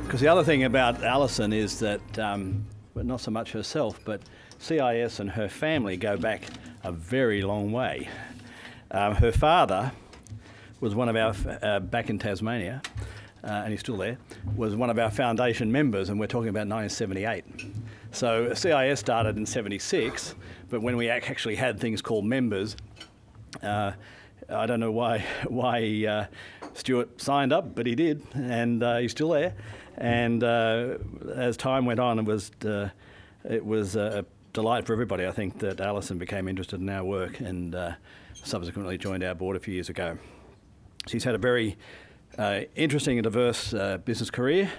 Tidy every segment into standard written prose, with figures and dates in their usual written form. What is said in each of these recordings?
Because the other thing about Alison is that, well, not so much herself, but CIS and her family go back a very long way. Her father was one of our, back in Tasmania, and he's still there, was one of our foundation members, and we're talking about 1978. So CIS started in 76, but when we actually had things called members, I don't know why Stuart signed up, but he did, and he's still there. And as time went on, it was a delight for everybody, I think, that Alison became interested in our work and subsequently joined our board a few years ago. She's had a very interesting and diverse business career,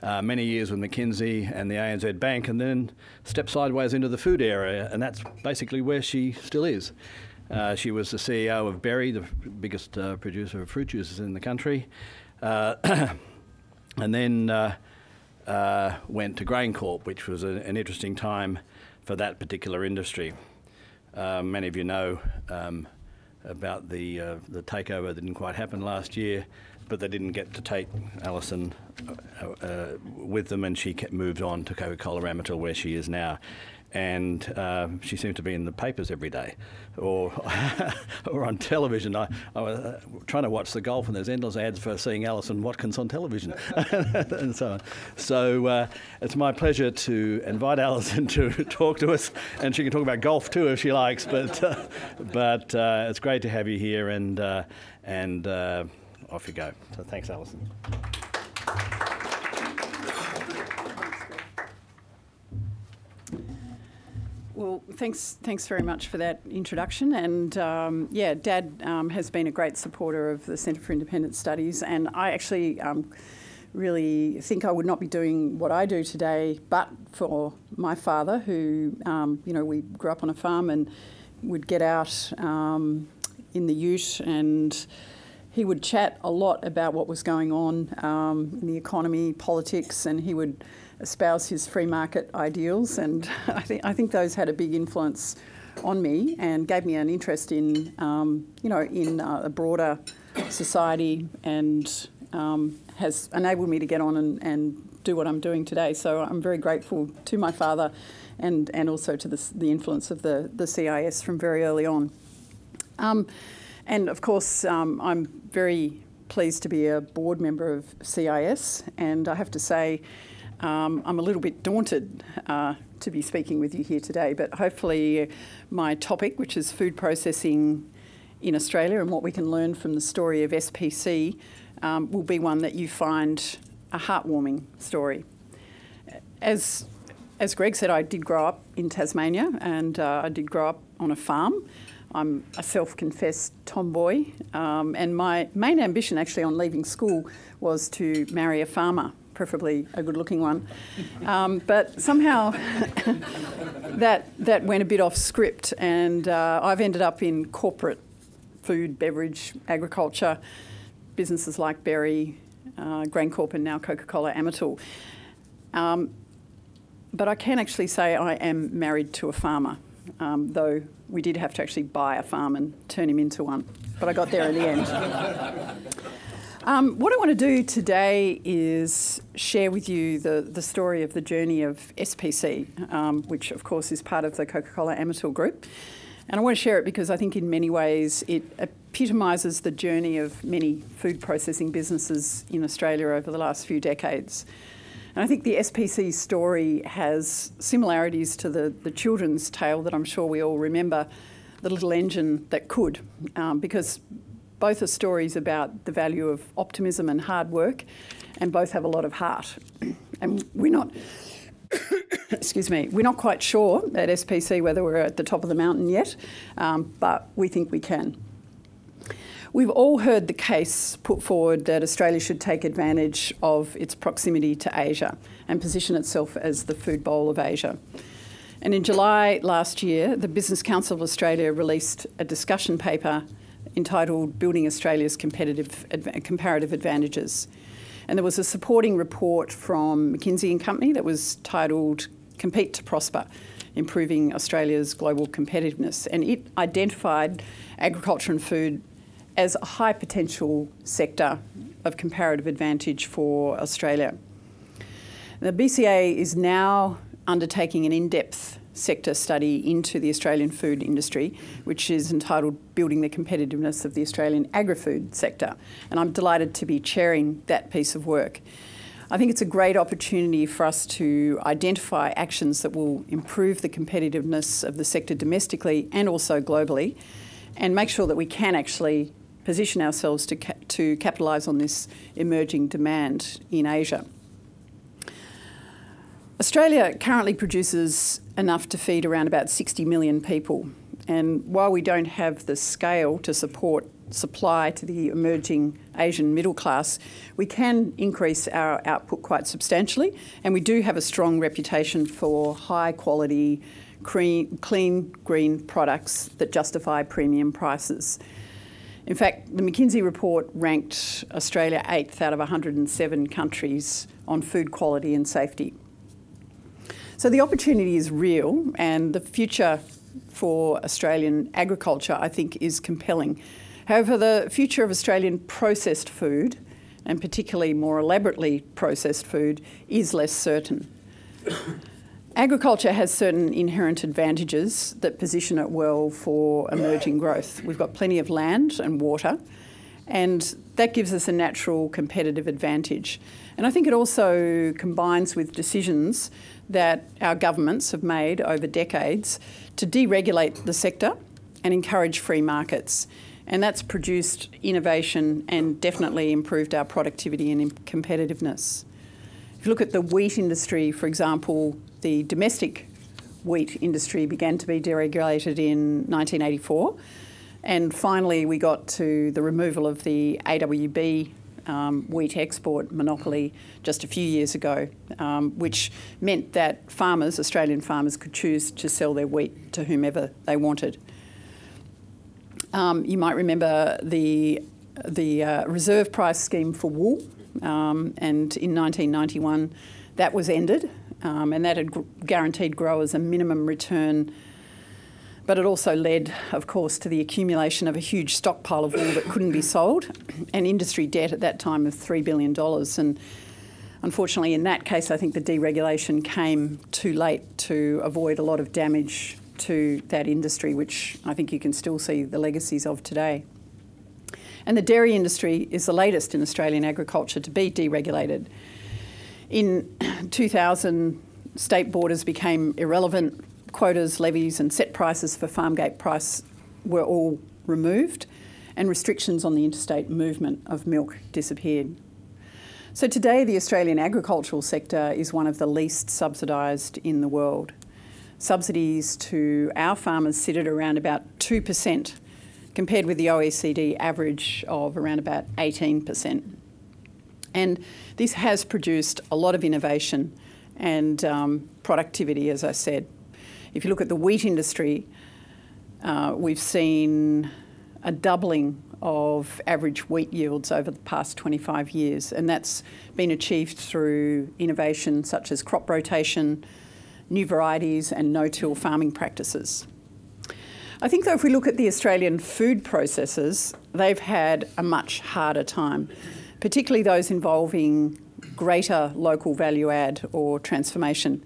many years with McKinsey and the ANZ Bank, and then stepped sideways into the food area, and that's basically where she still is. She was the CEO of Berry, the biggest producer of fruit juices in the country, and then went to GrainCorp, which was an interesting time for that particular industry. Many of you know about the takeover that didn't quite happen last year, but they didn't get to take Alison with them, and she moved on to Coca-Cola Amatil, where she is now. And she seems to be in the papers every day, or or on television. I was trying to watch the golf, and there's endless ads for seeing Alison Watkins on television, and so on. So it's my pleasure to invite Alison to talk to us, and she can talk about golf too if she likes. But it's great to have you here, and off you go. So thanks, Alison. Well, thanks very much for that introduction. And yeah, Dad has been a great supporter of the Centre for Independent Studies, and I actually really think I would not be doing what I do today but for my father, who, you know, we grew up on a farm and would get out in the ute, and he would chat a lot about what was going on in the economy, politics, and he would espouse his free market ideals, and I think those had a big influence on me and gave me an interest in, you know, in a broader society, and has enabled me to get on and do what I'm doing today. So I'm very grateful to my father and also to the influence of the CIS from very early on. And of course, I'm very pleased to be a board member of CIS, and I have to say, I'm a little bit daunted to be speaking with you here today, but hopefully my topic, which is food processing in Australia and what we can learn from the story of SPC, will be one that you find a heartwarming story. As Greg said, I did grow up in Tasmania, and I did grow up on a farm. I'm a self-confessed tomboy, and my main ambition actually on leaving school was to marry a farmer, preferably a good-looking one. But somehow that went a bit off script, and I've ended up in corporate food, beverage, agriculture, businesses like Berry, GrainCorp, and now Coca-Cola Amatil. But I can actually say I am married to a farmer, though we did have to actually buy a farm and turn him into one. But I got there in the end. What I want to do today is share with you the story of the journey of SPC, which of course is part of the Coca-Cola Amatil group. And I want to share it because I think in many ways it epitomises the journey of many food processing businesses in Australia over the last few decades. And I think the SPC story has similarities to the children's tale that I'm sure we all remember, The Little Engine That Could, because both are stories about the value of optimism and hard work, and both have a lot of heart. And we're not, excuse me, we're not quite sure at SPC whether we're at the top of the mountain yet, but we think we can. We've all heard the case put forward that Australia should take advantage of its proximity to Asia and position itself as the food bowl of Asia. And in July last year, the Business Council of Australia released a discussion paper entitled Building Australia's Comparative Advantages. And there was a supporting report from McKinsey & Company that was titled Compete to Prosper, Improving Australia's Global Competitiveness. And it identified agriculture and food as a high potential sector of comparative advantage for Australia. The BCA is now undertaking an in-depth sector study into the Australian food industry, which is entitled Building the Competitiveness of the Australian Agri-Food Sector. And I'm delighted to be chairing that piece of work. I think it's a great opportunity for us to identify actions that will improve the competitiveness of the sector domestically and also globally, and make sure that we can actually position ourselves to capitalise on this emerging demand in Asia. Australia currently produces enough to feed around about 60 million people. And while we don't have the scale to support supply to the emerging Asian middle class, we can increase our output quite substantially. And we do have a strong reputation for high quality, clean, green products that justify premium prices. In fact, the McKinsey report ranked Australia 8th out of 107 countries on food quality and safety. So the opportunity is real, and the future for Australian agriculture, I think, is compelling. However, the future of Australian processed food, and particularly more elaborately processed food, is less certain. Agriculture has certain inherent advantages that position it well for emerging growth. We've got plenty of land and water, and that gives us a natural competitive advantage. And I think it also combines with decisions that our governments have made over decades to deregulate the sector and encourage free markets. And that's produced innovation and definitely improved our productivity and competitiveness. If you look at the wheat industry, for example, the domestic wheat industry began to be deregulated in 1984. And finally, we got to the removal of the AWB wheat export monopoly just a few years ago, which meant that farmers, Australian farmers, could choose to sell their wheat to whomever they wanted. You might remember the reserve price scheme for wool, and in 1991 that was ended, and that had guaranteed growers a minimum return. But it also led, of course, to the accumulation of a huge stockpile of wool that couldn't be sold, and industry debt at that time of $3 billion. And unfortunately, in that case, I think the deregulation came too late to avoid a lot of damage to that industry, which I think you can still see the legacies of today. And the dairy industry is the latest in Australian agriculture to be deregulated. In 2000, state borders became irrelevant. Quotas, levies and set prices for farm gate price were all removed, and restrictions on the interstate movement of milk disappeared. So today the Australian agricultural sector is one of the least subsidised in the world. Subsidies to our farmers sit at around about 2%, compared with the OECD average of around about 18%. And this has produced a lot of innovation and productivity, as I said. If you look at the wheat industry, we've seen a doubling of average wheat yields over the past 25 years, and that's been achieved through innovation such as crop rotation, new varieties and no-till farming practices. I think, though, if we look at the Australian food processors, they've had a much harder time, particularly those involving greater local value add or transformation.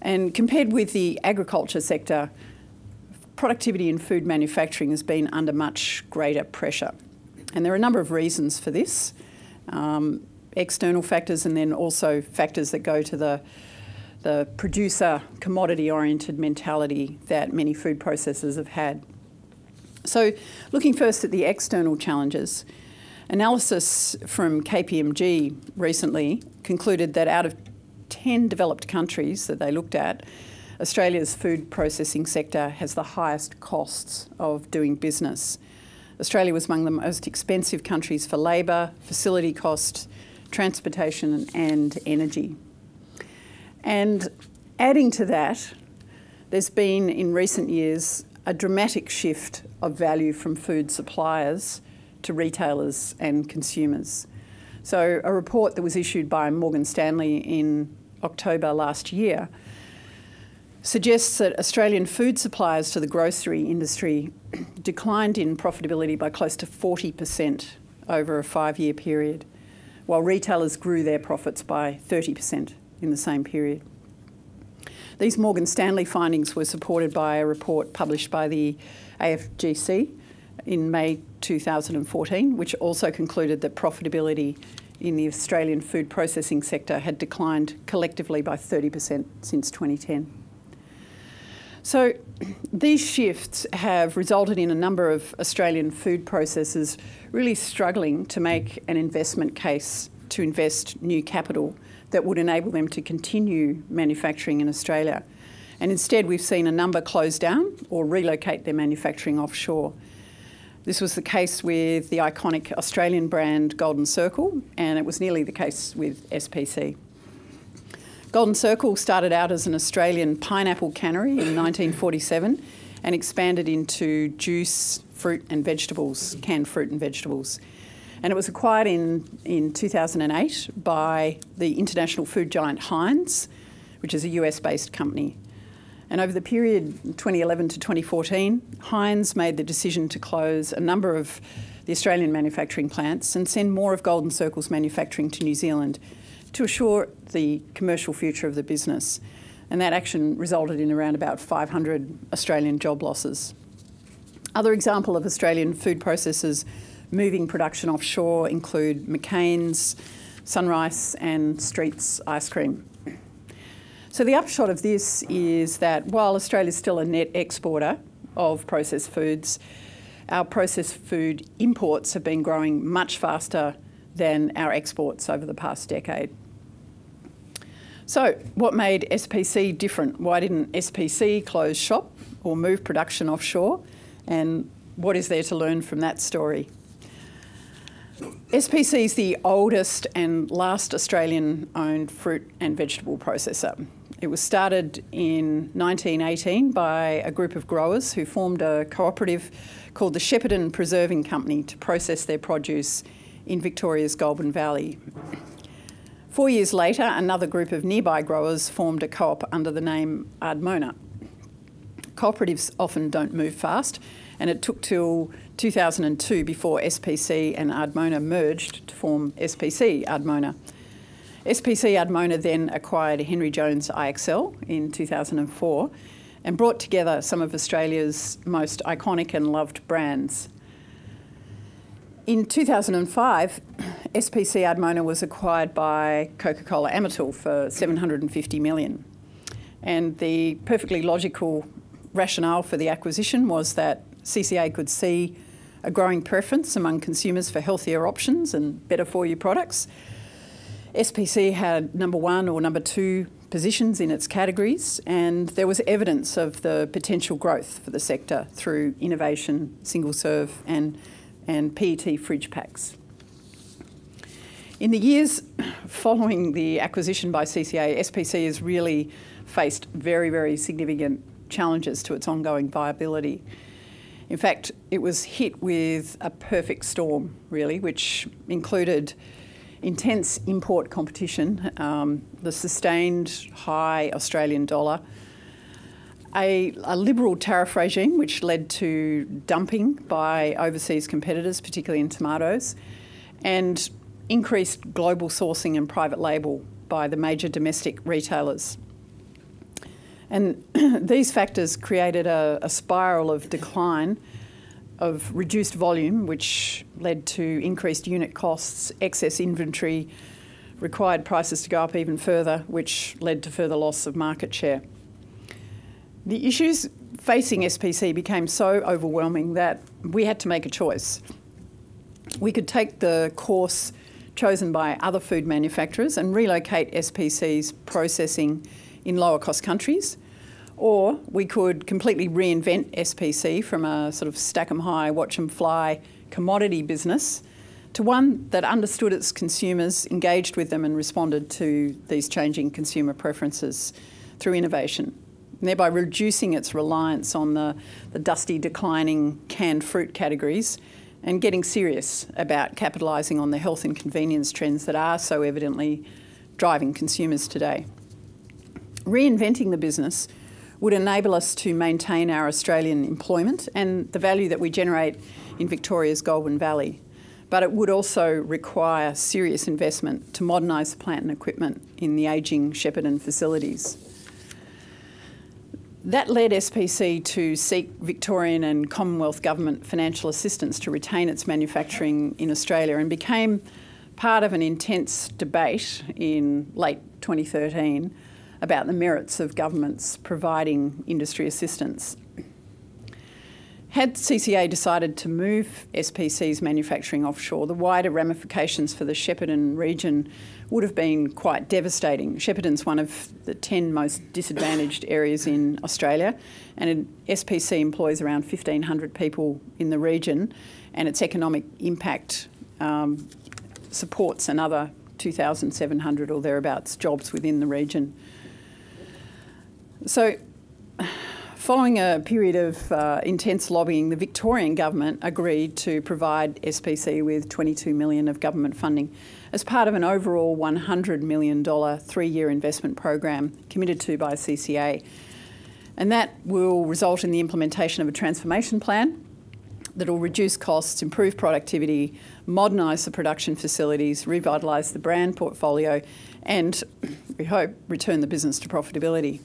And compared with the agriculture sector, productivity in food manufacturing has been under much greater pressure. And there are a number of reasons for this, external factors and then also factors that go to the producer commodity-oriented mentality that many food processors have had. So looking first at the external challenges, analysis from KPMG recently concluded that out of 10 developed countries that they looked at, Australia's food processing sector has the highest costs of doing business. Australia was among the most expensive countries for labour, facility costs, transportation and energy. And adding to that, there's been in recent years a dramatic shift of value from food suppliers to retailers and consumers. So a report that was issued by Morgan Stanley in October last year suggests that Australian food suppliers to the grocery industry declined in profitability by close to 40% over a 5-year period, while retailers grew their profits by 30%. in the same period. These Morgan Stanley findings were supported by a report published by the AFGC in May 2014, which also concluded that profitability in the Australian food processing sector had declined collectively by 30% since 2010. So these shifts have resulted in a number of Australian food processors really struggling to make an investment case to invest new capital that would enable them to continue manufacturing in Australia. And instead, we've seen a number close down or relocate their manufacturing offshore. This was the case with the iconic Australian brand Golden Circle, and it was nearly the case with SPC. Golden Circle started out as an Australian pineapple cannery in 1947 and expanded into juice, fruit and vegetables, canned fruit and vegetables. And it was acquired in 2008 by the international food giant Heinz, which is a US-based company. And over the period 2011 to 2014, Heinz made the decision to close a number of the Australian manufacturing plants and send more of Golden Circle's manufacturing to New Zealand to assure the commercial future of the business. And that action resulted in around about 500 Australian job losses. Other examples of Australian food processors moving production offshore include McCain's, Sunrise and Streets Ice Cream. So the upshot of this is that while Australia is still a net exporter of processed foods, our processed food imports have been growing much faster than our exports over the past decade. So what made SPC different? Why didn't SPC close shop or move production offshore? And what is there to learn from that story? SPC is the oldest and last Australian-owned fruit and vegetable processor. It was started in 1918 by a group of growers who formed a cooperative called the Shepparton Preserving Company to process their produce in Victoria's Goulburn Valley. 4 years later, another group of nearby growers formed a co-op under the name Ardmona. Cooperatives often don't move fast, and it took till 2002 before SPC and Ardmona merged to form SPC Ardmona. SPC Ardmona then acquired Henry Jones IXL in 2004 and brought together some of Australia's most iconic and loved brands. In 2005, SPC Ardmona was acquired by Coca-Cola Amatil for $750 million. And the perfectly logical rationale for the acquisition was that CCA could see a growing preference among consumers for healthier options and better for you products. SPC had number 1 or number 2 positions in its categories, and there was evidence of the potential growth for the sector through innovation, single serve and PET fridge packs. In the years following the acquisition by CCA, SPC has really faced very, very significant challenges to its ongoing viability. In fact, it was hit with a perfect storm, really, which included intense import competition, the sustained high Australian dollar, a liberal tariff regime which led to dumping by overseas competitors, particularly in tomatoes, and increased global sourcing and private label by the major domestic retailers. And these factors created a spiral of decline of reduced volume, which led to increased unit costs, excess inventory, required prices to go up even further, which led to further loss of market share. The issues facing SPC became so overwhelming that we had to make a choice. We could take the course chosen by other food manufacturers and relocate SPC's processing in lower cost countries, or we could completely reinvent SPC from a sort of stack 'em high, watch 'em fly commodity business to one that understood its consumers, engaged with them and responded to these changing consumer preferences through innovation, and thereby reducing its reliance on the dusty, declining canned fruit categories and getting serious about capitalising on the health and convenience trends that are so evidently driving consumers today. Reinventing the business would enable us to maintain our Australian employment and the value that we generate in Victoria's Goulburn Valley. but it would also require serious investment to modernise the plant and equipment in the ageing Shepparton facilities. That led SPC to seek Victorian and Commonwealth Government financial assistance to retain its manufacturing in Australia, and became part of an intense debate in late 2013 about the merits of governments providing industry assistance. Had CCA decided to move SPC's manufacturing offshore, the wider ramifications for the Shepparton region would have been quite devastating. Shepparton's one of the 10 most disadvantaged areas in Australia, and SPC employs around 1,500 people in the region, and its economic impact supports another 2,700 or thereabouts jobs within the region. So, following a period of intense lobbying, the Victorian government agreed to provide SPC with $22 million of government funding as part of an overall $100 million three-year investment program committed to by CCA. And that will result in the implementation of a transformation plan that will reduce costs, improve productivity, modernise the production facilities, revitalise the brand portfolio, and, we hope, return the business to profitability.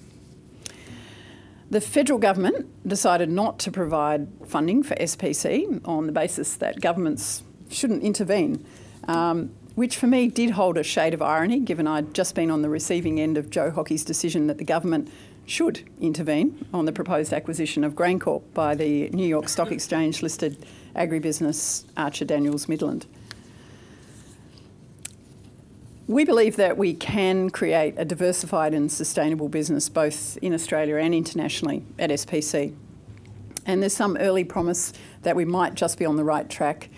The federal government decided not to provide funding for SPC on the basis that governments shouldn't intervene, which for me did hold a shade of irony, given I'd just been on the receiving end of Joe Hockey's decision that the government should intervene on the proposed acquisition of GrainCorp by the New York Stock Exchange listed agribusiness Archer Daniels Midland. We believe that we can create a diversified and sustainable business both in Australia and internationally at SPC. And there's some early promise that we might just be on the right track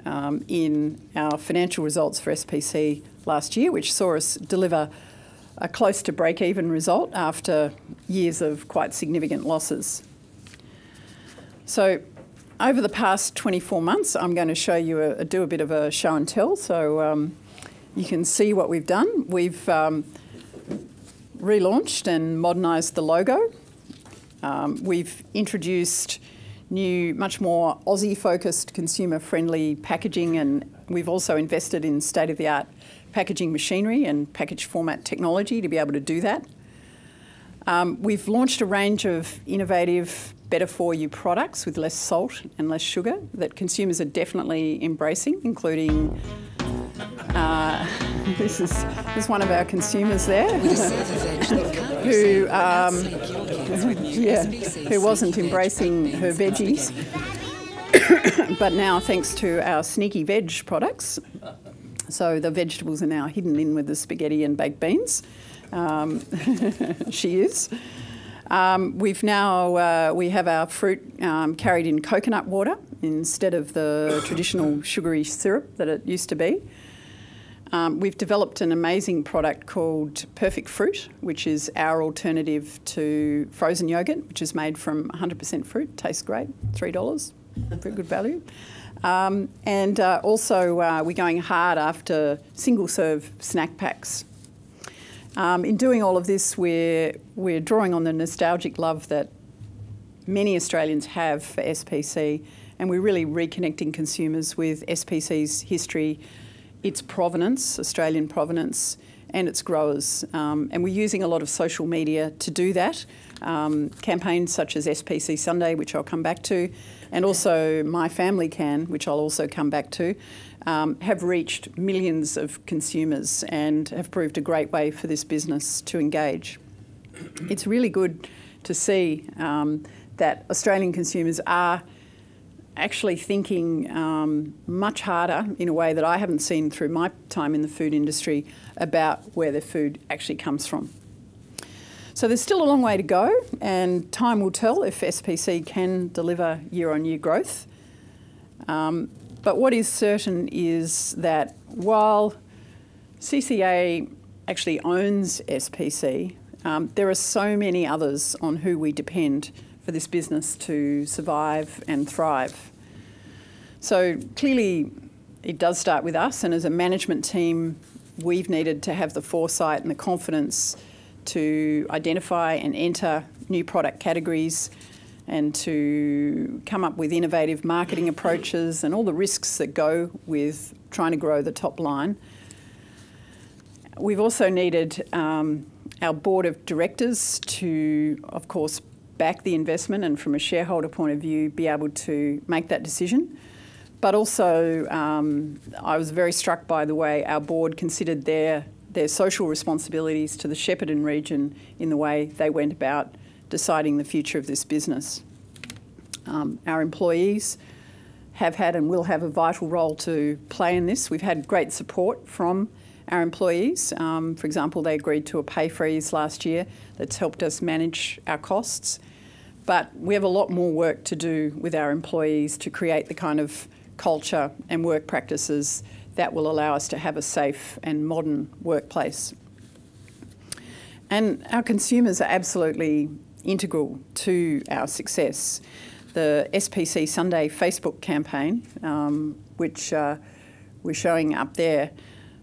in our financial results for SPC last year, which saw us deliver a close to break-even result after years of quite significant losses. So over the past 24 months, I'm going to show you do a bit of a show and tell. So you can see what we've done. We've relaunched and modernised the logo. We've introduced new, much more Aussie-focused, consumer-friendly packaging, and we've also invested in state-of-the-art packaging machinery and package format technology to be able to do that. We've launched a range of innovative, better-for-you products with less salt and less sugar that consumers are definitely embracing, including this is one of our consumers there who wasn't embracing her veggies, but now thanks to our sneaky veg products, so the vegetables are now hidden in with the spaghetti and baked beans. She is. We have our fruit carried in coconut water instead of the traditional sugary syrup that it used to be. We've developed an amazing product called Perfect Fruit, which is our alternative to frozen yogurt, which is made from 100% fruit. Tastes great, $3, very good value. Also, we're going hard after single-serve snack packs. In doing all of this, we're drawing on the nostalgic love that many Australians have for SPC, and we're really reconnecting consumers with SPC's history, its provenance, Australian provenance, and its growers. And we're using a lot of social media to do that. Campaigns such as SPC Sunday, which I'll come back to, and also My Family Can, which I'll also come back to, have reached millions of consumers and have proved a great way for this business to engage. It's really good to see that Australian consumers are actually thinking much harder in a way that I haven't seen through my time in the food industry about where their food actually comes from. So there's still a long way to go, and time will tell if SPC can deliver year-on-year growth. But what is certain is that while CCA actually owns SPC, there are so many others on who we depend for this business to survive and thrive. So clearly it does start with us, and as a management team we've needed to have the foresight and the confidence to identify and enter new product categories, and to come up with innovative marketing approaches and all the risks that go with trying to grow the top line. We've also needed our board of directors to, of course, back the investment and from a shareholder point of view be able to make that decision. But also I was very struck by the way our board considered their social responsibilities to the Shepparton region in the way they went about deciding the future of this business. Our employees have had and will have a vital role to play in this. We've had great support from our employees. For example, they agreed to a pay freeze last year that's helped us manage our costs. But we have a lot more work to do with our employees to create the kind of culture and work practices that will allow us to have a safe and modern workplace. And our consumers are absolutely integral to our success. The SPC Sunday Facebook campaign, which we're showing up there,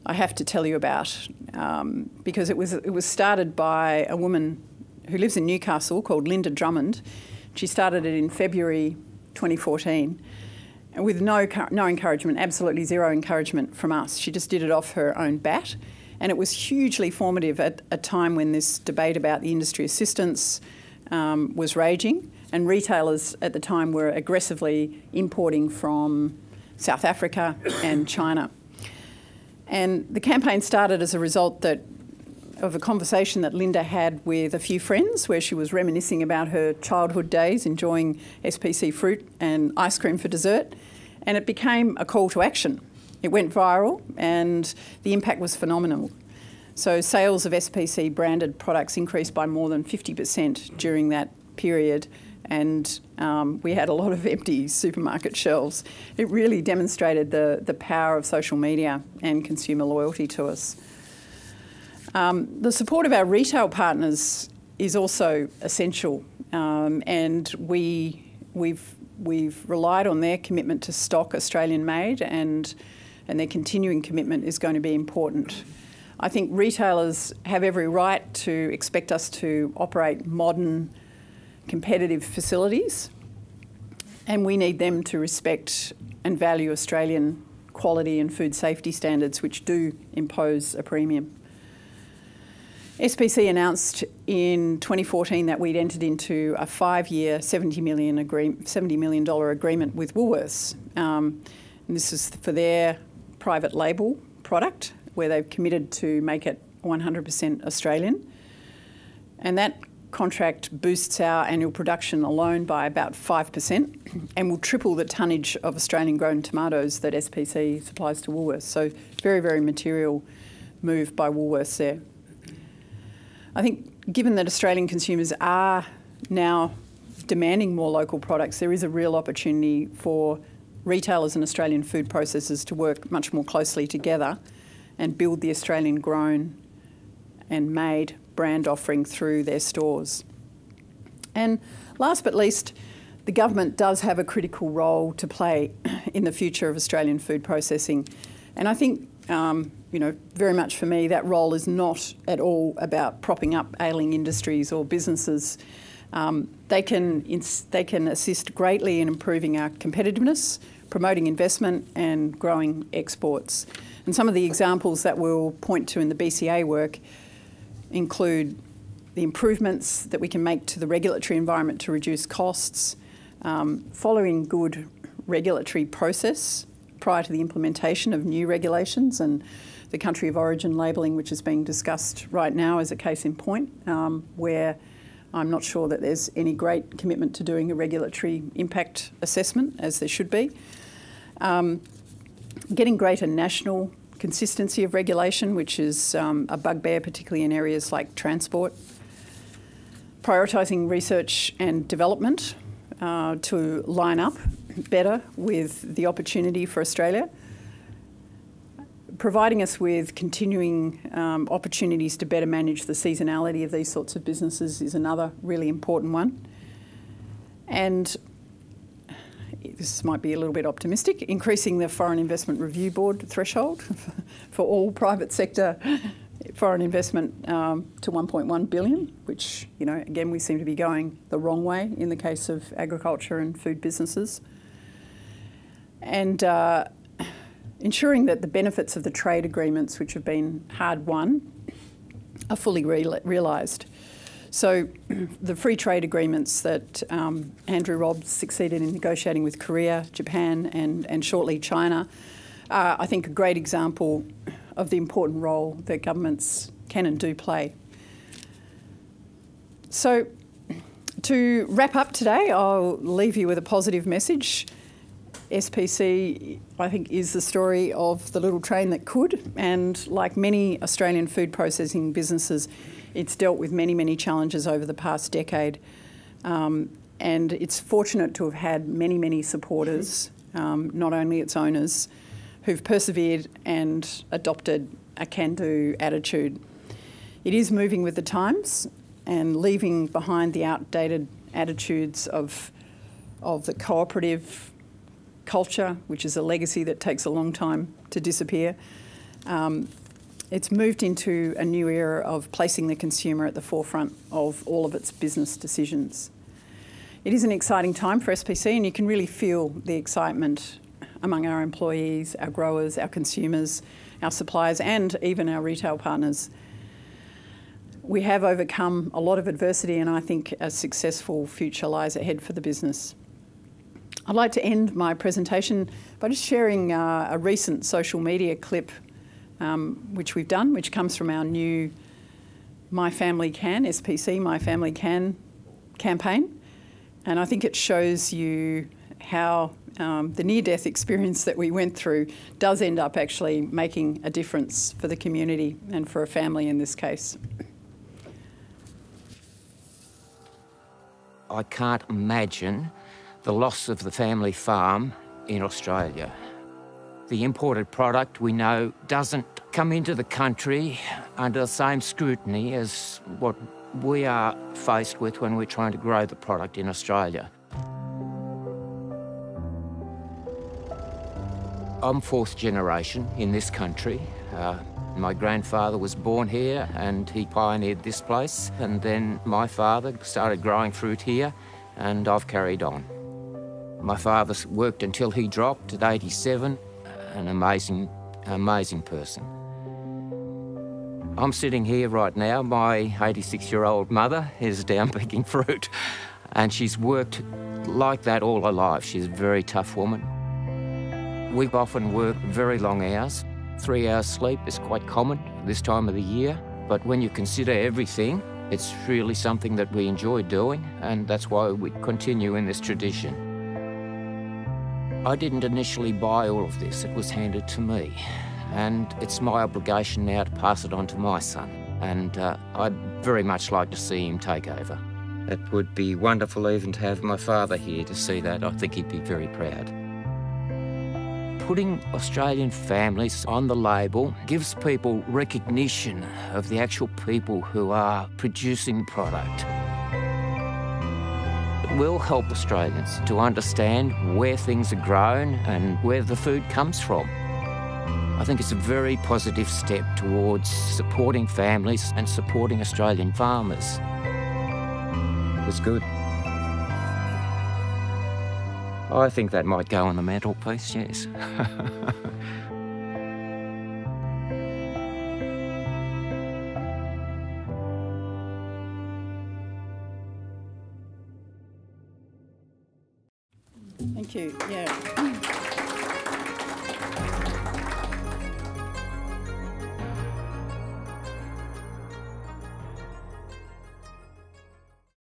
I have to tell you about because it was started by a woman who lives in Newcastle called Linda Drummond. She started it in February 2014 and with no encouragement, absolutely zero encouragement from us. She just did it off her own bat, and it was hugely formative at a time when this debate about the industry assistance was raging, and retailers at the time were aggressively importing from South Africa and China. And the campaign started as a result of a conversation that Linda had with a few friends where she was reminiscing about her childhood days, enjoying SPC fruit and ice cream for dessert, and it became a call to action. It went viral and the impact was phenomenal. So sales of SPC branded products increased by more than 50% during that period, and we had a lot of empty supermarket shelves. It really demonstrated the power of social media and consumer loyalty to us. The support of our retail partners is also essential, and we've relied on their commitment to stock Australian-made, and their continuing commitment is going to be important. I think retailers have every right to expect us to operate modern, competitive facilities, and we need them to respect and value Australian quality and food safety standards, which do impose a premium. SPC announced in 2014 that we'd entered into a 5-year $70 million agreement with Woolworths. And this is for their private label product, where they've committed to make it 100% Australian. And that contract boosts our annual production alone by about 5% and will triple the tonnage of Australian-grown tomatoes that SPC supplies to Woolworths. So very, very material move by Woolworths there. I think given that Australian consumers are now demanding more local products, there is a real opportunity for retailers and Australian food processors to work much more closely together and build the Australian-grown and made brand offering through their stores. And last but least, the government does have a critical role to play in the future of Australian food processing. And I think, very much for me, that role is not at all about propping up ailing industries or businesses. They can assist greatly in improving our competitiveness, promoting investment and growing exports. And some of the examples that we'll point to in the BCA work include the improvements that we can make to the regulatory environment to reduce costs, following good regulatory process prior to the implementation of new regulations, and the country of origin labelling, which is being discussed right now, is a case in point, where I'm not sure that there's any great commitment to doing a regulatory impact assessment, as there should be. Getting greater national consistency of regulation, which is a bugbear, particularly in areas like transport. Prioritising research and development to line up better with the opportunity for Australia. Providing us with continuing opportunities to better manage the seasonality of these sorts of businesses is another really important one. And this might be a little bit optimistic, increasing the Foreign Investment Review Board threshold for all private sector foreign investment to 1.1 billion, which, you know, again, we seem to be going the wrong way in the case of agriculture and food businesses. And ensuring that the benefits of the trade agreements, which have been hard won, are fully realised. So the free trade agreements that Andrew Robb succeeded in negotiating with Korea, Japan and shortly China are, I think, a great example of the important role that governments can and do play. So to wrap up today, I'll leave you with a positive message. SPC, I think, is the story of the little train that could, and like many Australian food processing businesses, it's dealt with many, many challenges over the past decade. And it's fortunate to have had many, many supporters, not only its owners, who've persevered and adopted a can-do attitude. It is moving with the times and leaving behind the outdated attitudes of the cooperative culture, which is a legacy that takes a long time to disappear. It's moved into a new era of placing the consumer at the forefront of all of its business decisions. It is an exciting time for SPC, and you can really feel the excitement among our employees, our growers, our consumers, our suppliers, and even our retail partners. We have overcome a lot of adversity, and I think a successful future lies ahead for the business. I'd like to end my presentation by just sharing a recent social media clip which we've done, which comes from our new My Family Can, SPC, My Family Can campaign. And I think it shows you how the near-death experience that we went through does end up actually making a difference for the community and for a family in this case. I can't imagine the loss of the family farm in Australia. The imported product, we know, doesn't come into the country under the same scrutiny as what we are faced with when we're trying to grow the product in Australia. I'm fourth generation in this country. My grandfather was born here and he pioneered this place, and then my father started growing fruit here and I've carried on. My father worked until he dropped at 87, an amazing person. I'm sitting here right now. My 86-year-old mother is down picking fruit, and she's worked like that all her life. She's a very tough woman. We've often worked very long hours. 3 hours sleep is quite common this time of the year, but when you consider everything, it's really something that we enjoy doing, and that's why we continue in this tradition. I didn't initially buy all of this, it was handed to me. And it's my obligation now to pass it on to my son. And I'd very much like to see him take over. It would be wonderful even to have my father here to see that. I think he'd be very proud. Putting Australian families on the label gives people recognition of the actual people who are producing product. It will help Australians to understand where things are grown and where the food comes from. I think it's a very positive step towards supporting families and supporting Australian farmers. It was good. I think that might go on the mantelpiece, yes. Thank you. Yeah.